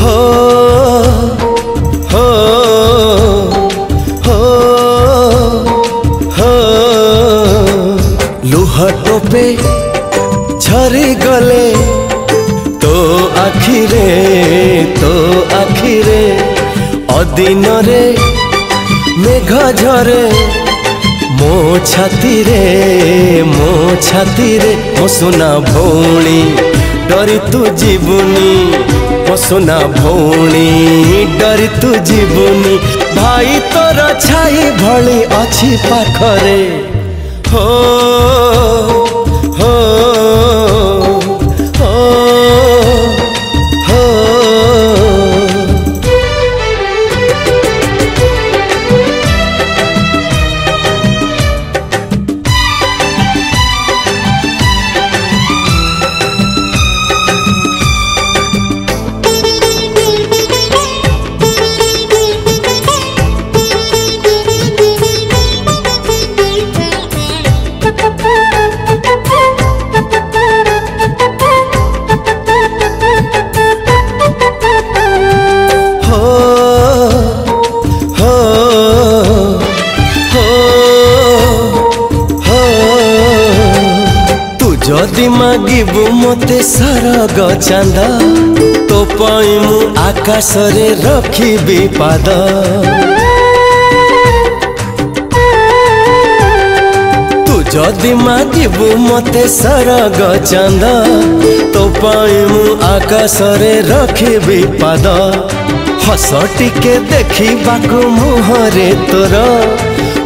हो हो हो हो लुह टोपे झरी गले तो आखिरे अदिन रे मेघ झरे मो छाती रे मो सुना भौणी डरी तू जीवनी मो सुना भौणी डरी तू जीवनी भाई तोर छाई भली अच्छी पाखरे हो हो हो हो जदि मागिबू मते सरग चांद तो पाई मु आकाश रे रखिबी पाद तू जदि मागिबू मते सरग चांद तो पाई मु आकाश रे रखिबी पाद हस टिके देखिबाकू मुहरे तोर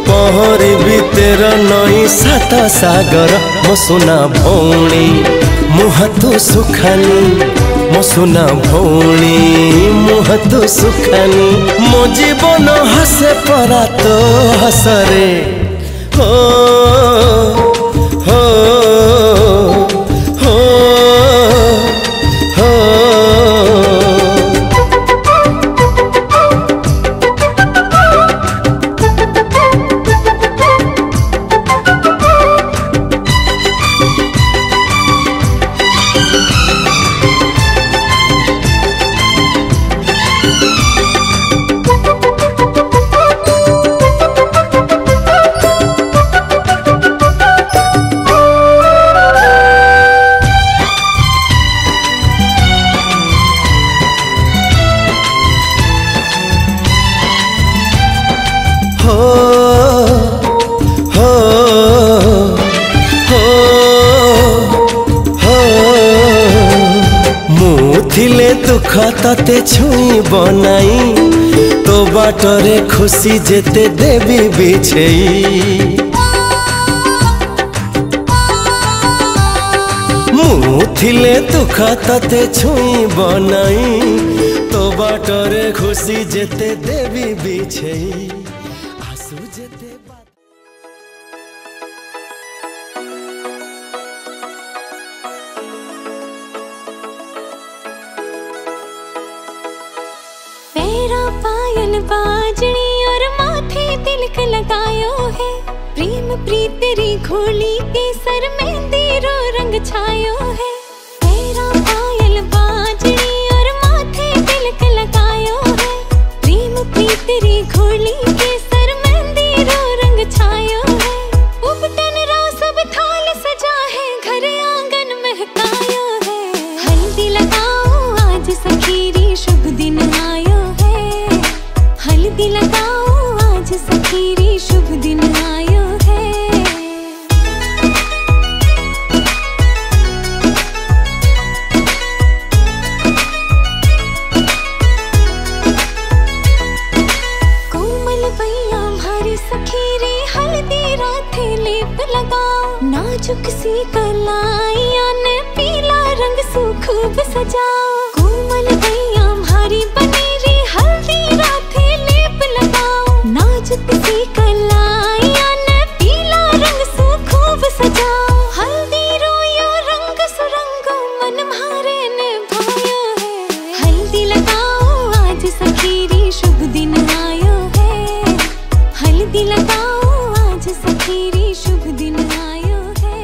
पहरी भीतर नई सात सागर मो सुना भौणी मुह तू सुखानी मो सुना भौणी मुह तू सुखानी मो जीवन हसे परा तो हसरे हो हो हो हो दुख तते छुई बनाई तो बाटरे खुशी जेते देवी बिछेई मुथिले दुख तते छुई बनाई तो बाटरे खुशी जेते देवी बिछेई आसु जेते पायल बाजनी और माथे तिलक लगायो है प्रेम प्रीत तेरी घोली के सर मेहंदी रो रंग छायो है तेरा पायल बाजनी और माथे तिलक लगायो है प्रेम प्रीत तेरी घोली के सर मेहंदी रो रंग छायो है उपटन रो सब थाल सजा है घर आंगन महकायो है हल्दी लगाओ आज सखीरी शुभ दिन आयो हल्दी लगाओ आज सखीरी शुभ दिन आयो है कोमल भैया भारी सखीरी हल्दी राथे लेप लगाओ नाजुक सी कलाइया ने पीला रंग से खूब सजाओ कोमल भैया भारी बनेरी हल्दी राथे नाजुक सी कलाइया ने पीला रंग से खूब सजाओ हल्दी रोयो रंग सुरंगो मन मारे ने भायो है हल्दी लगाओ आज सखीरी शुभ दिन आयो है हल्दी लगाओ आज सखीरी शुभ दिन आयो है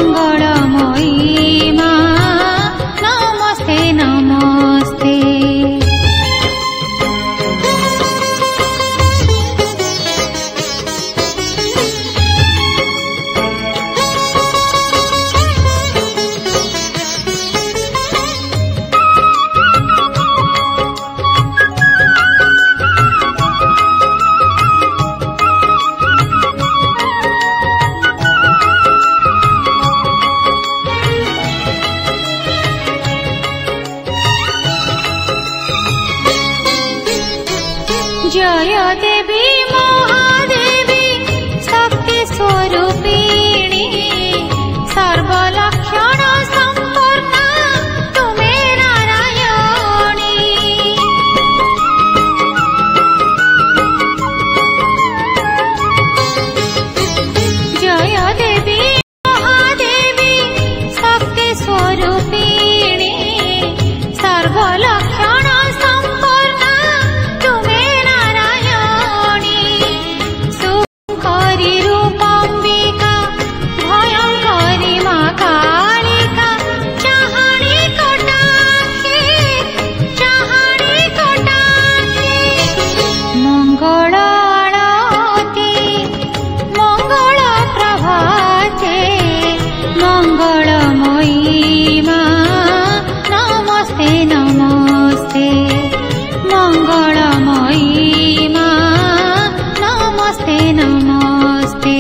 मंगलमयी माँ नमस्ते नमस्ते। जय देवी महादेवी शक्ति स्वरूपिणी सर्वलक्षण संपूर्णा तुमे नारायणी। जय देवी महादेवी शक्ति स्वरूपिणी सर्वलक्षण संपूर्णा तुमे नारायणी। सुखरी रूपाम्बिका भयंकरी माँ कालिका चाहणी कटाक्षी मंगल आरती मंगल प्रभाते मंगलमयी माँ नमस्ते नमस्ते। मंगलमयी माँ नमस्ते नमस्ते।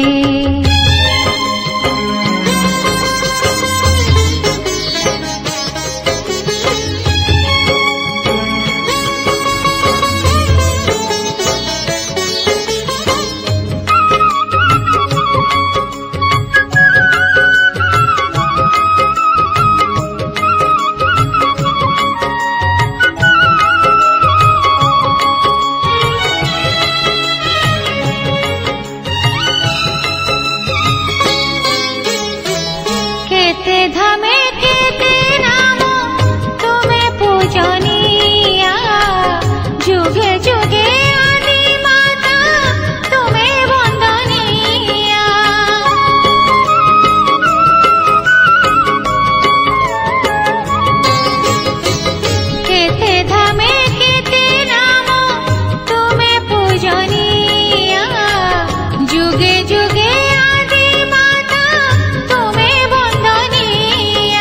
केते धामे केते नाम तुमे पूजनीया जुगे जुगे आदि माता तुमे वंदनीया। केते धामे केते नाम तुमे पूजनीया जुगे जुगे आदि माता तुमे वंदनीया।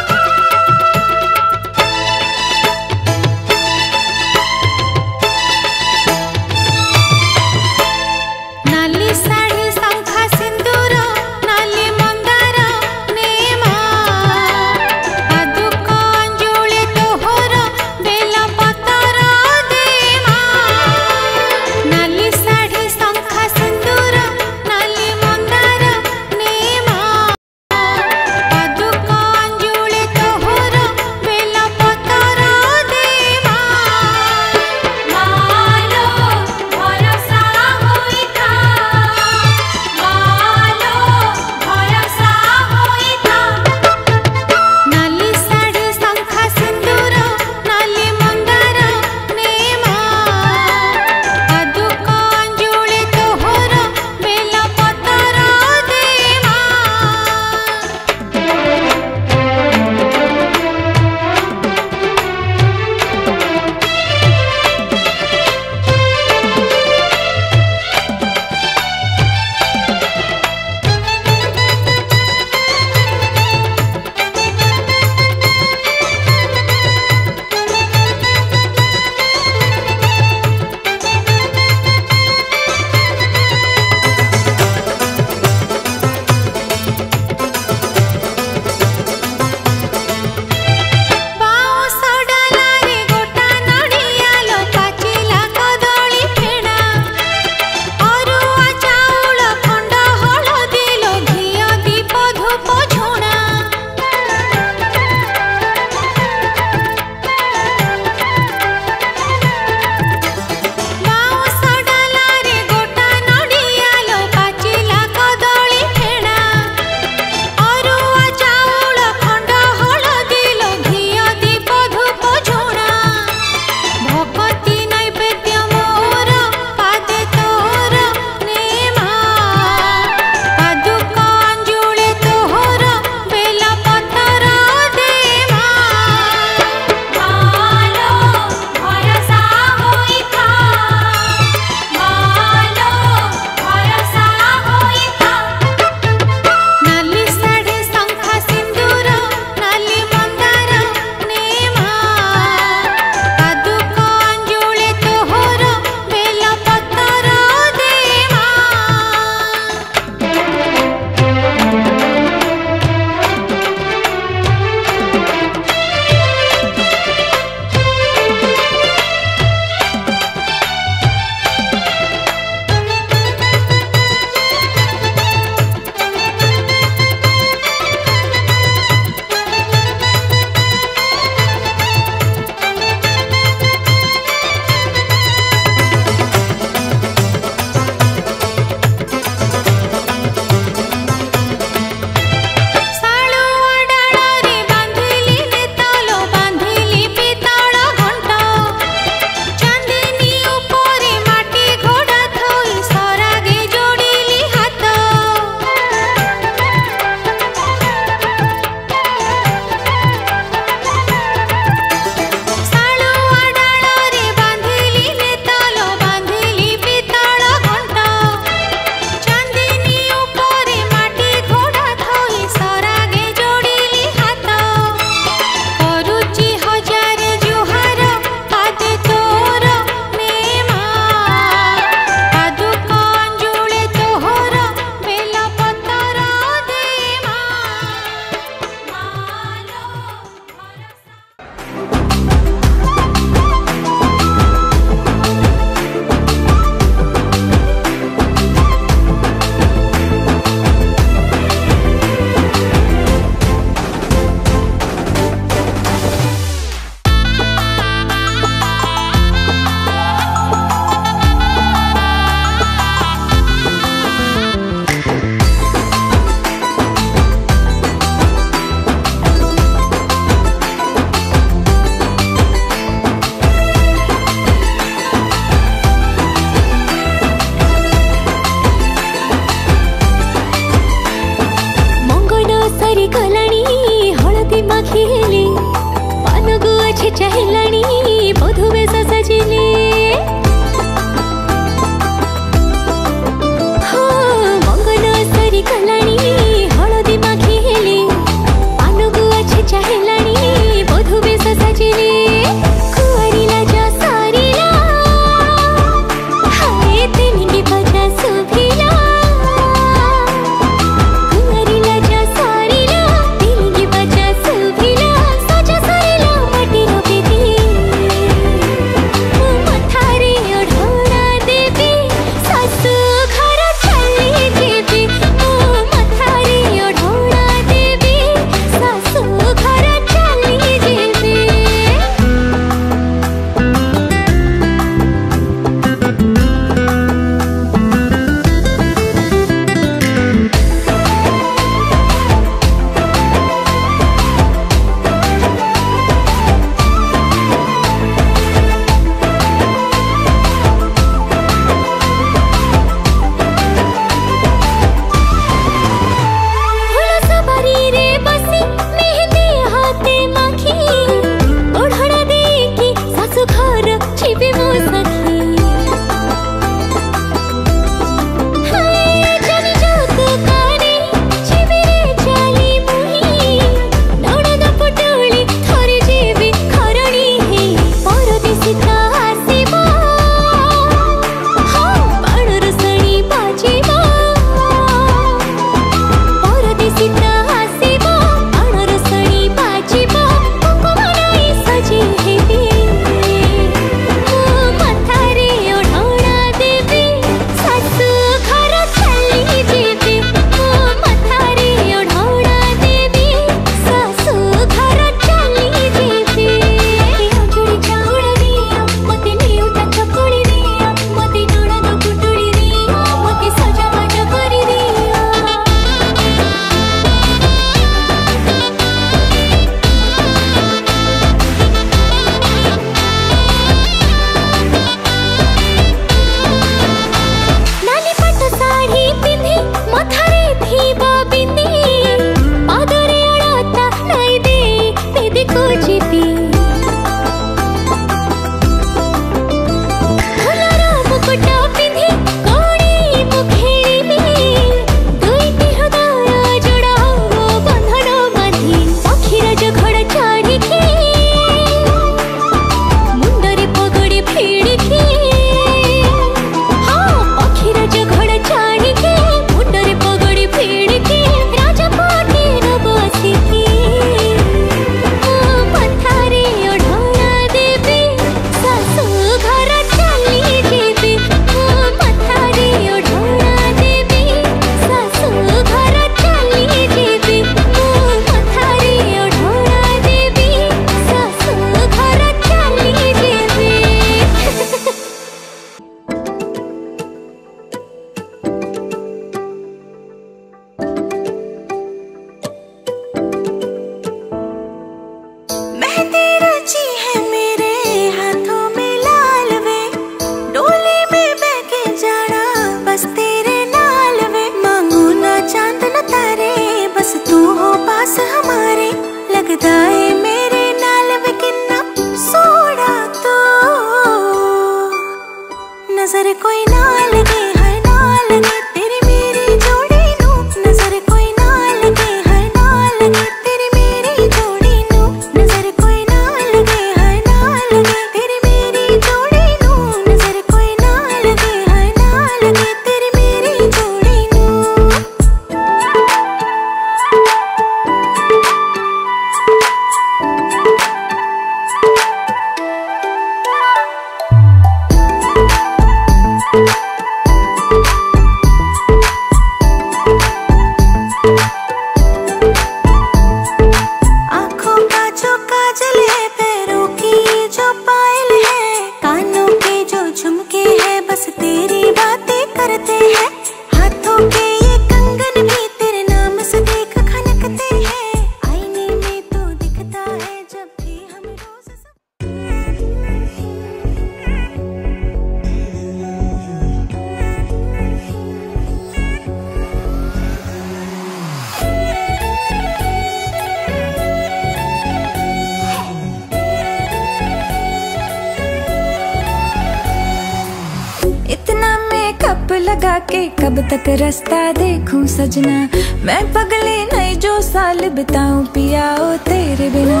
लगा के कब तक रास्ता देखूं सजना, मैं पगली नहीं जो साल बिताऊं पिया ओ तेरे बिना।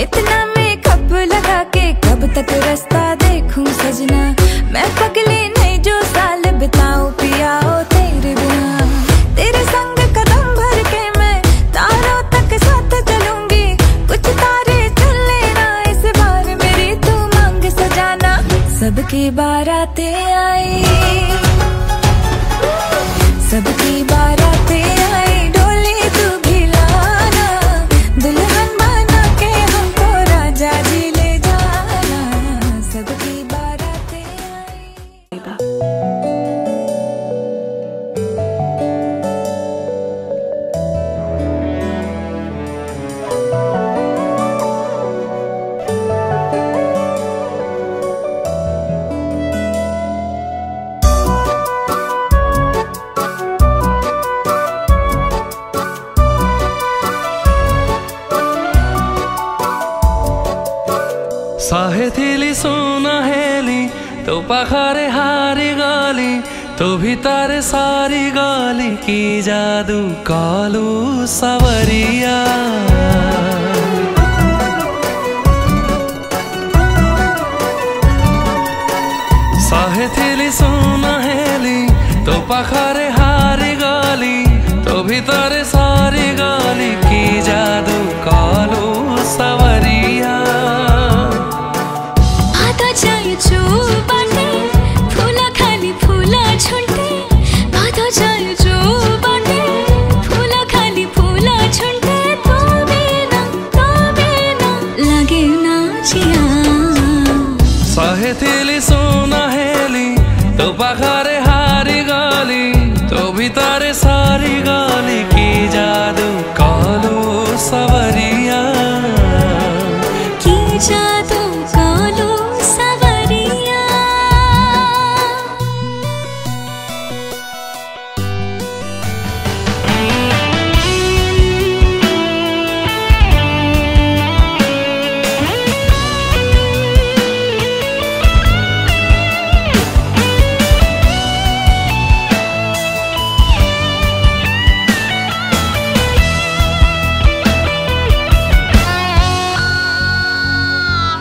इतना मेकअप लगा के कब तक रास्ता देखूं सजना, मैं पगली नहीं जो साल बिताऊं पिया ओ तेरे बिना। तेरे संग कदम भर के मैं तारों तक साथ चलूंगी, कुछ तारे चुन लेना इस बार मेरी तू मांग सजाना। सबकी बारातें आई, सबकी बारातें आई, डोली तू भी लाना, दुल्हन बना के हमको राजा जी ले जाना। सबकी बारातें आई। साहेथिली सोना हेली तो पाखारे हारी गाली, तो भी तारे सारी गाली की जादू कालू सवरिया। साहेथिली सोना हेली तो पाखारे हारी गाली, तो भी तारे सारी गाली की जादू कालू सवरिया। फूला खाली फूला छुंटे, बाधा जाए जो बाटे, फूला खाली फूला छुंटे, तो बिना लगे ना जिया। साहेथिली सोना हेली तो पाखारे हारी गाली, तो भी तारे सारी गाली की जादू कालू सवरिया। की जादू कालू सवरिया।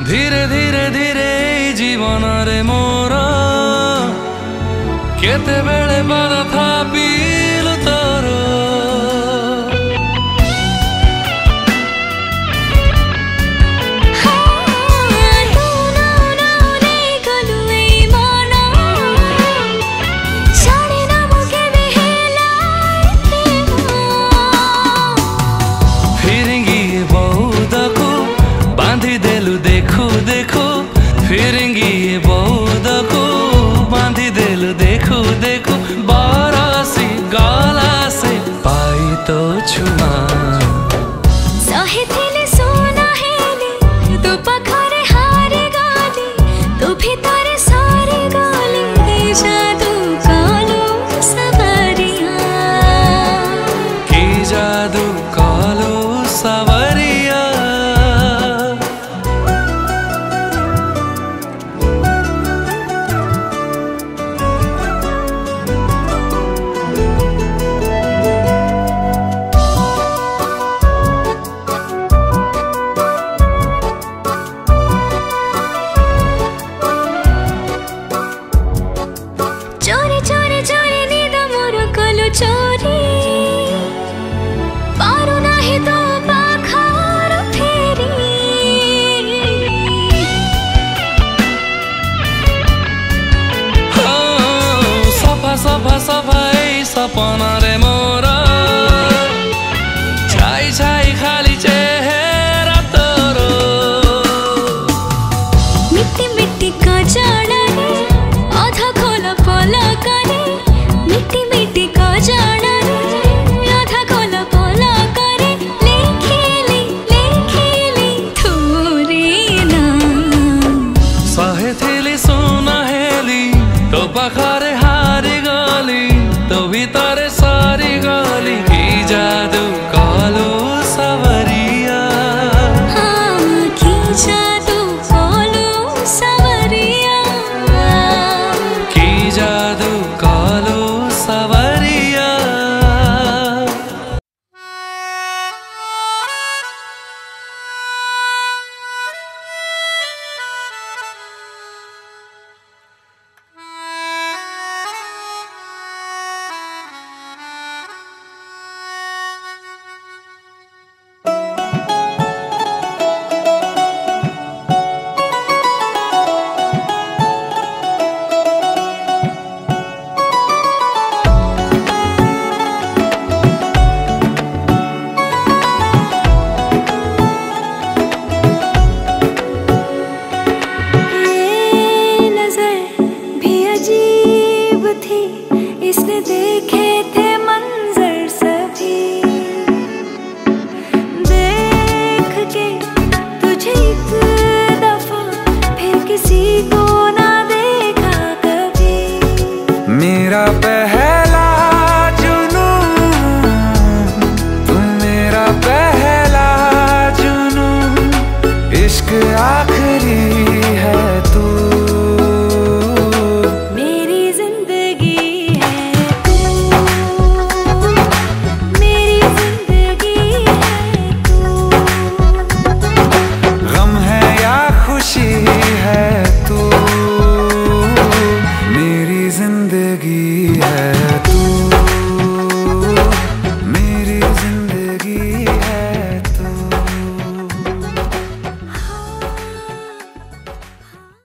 धीरे धीरे धीरे जीवन रे मोर केते बेले बाधा था पीलु तोर। फिरिंगी बौदको बांधी देलु देखो देखो, फिरिंगी बौदको बांधी देलु देखो देखो, बारासी गाला से पाई तो छुआ। साहेथिली सोना हेली तो पाखारे हारी गाली, तो भी तारे सारी गाली की जादू कालू सवरिया। की जादू कालू सवरिया। चोरी चोरी चोरी नींद मोर कलु चोरी, पारू नाही तो पाखार फेरी। सफा सफा सफा सपना रे मोरा, छाई छाई खाली चेहरा तोरो। मिट्टी मिट्टी का जाना रे आधा खोला पोला करे, मिट्टी मिट्टी का जाना रे आधा खोला पोला करे, लेखेली थोरे ना। साहेथिली सोना हेली तो पाखारे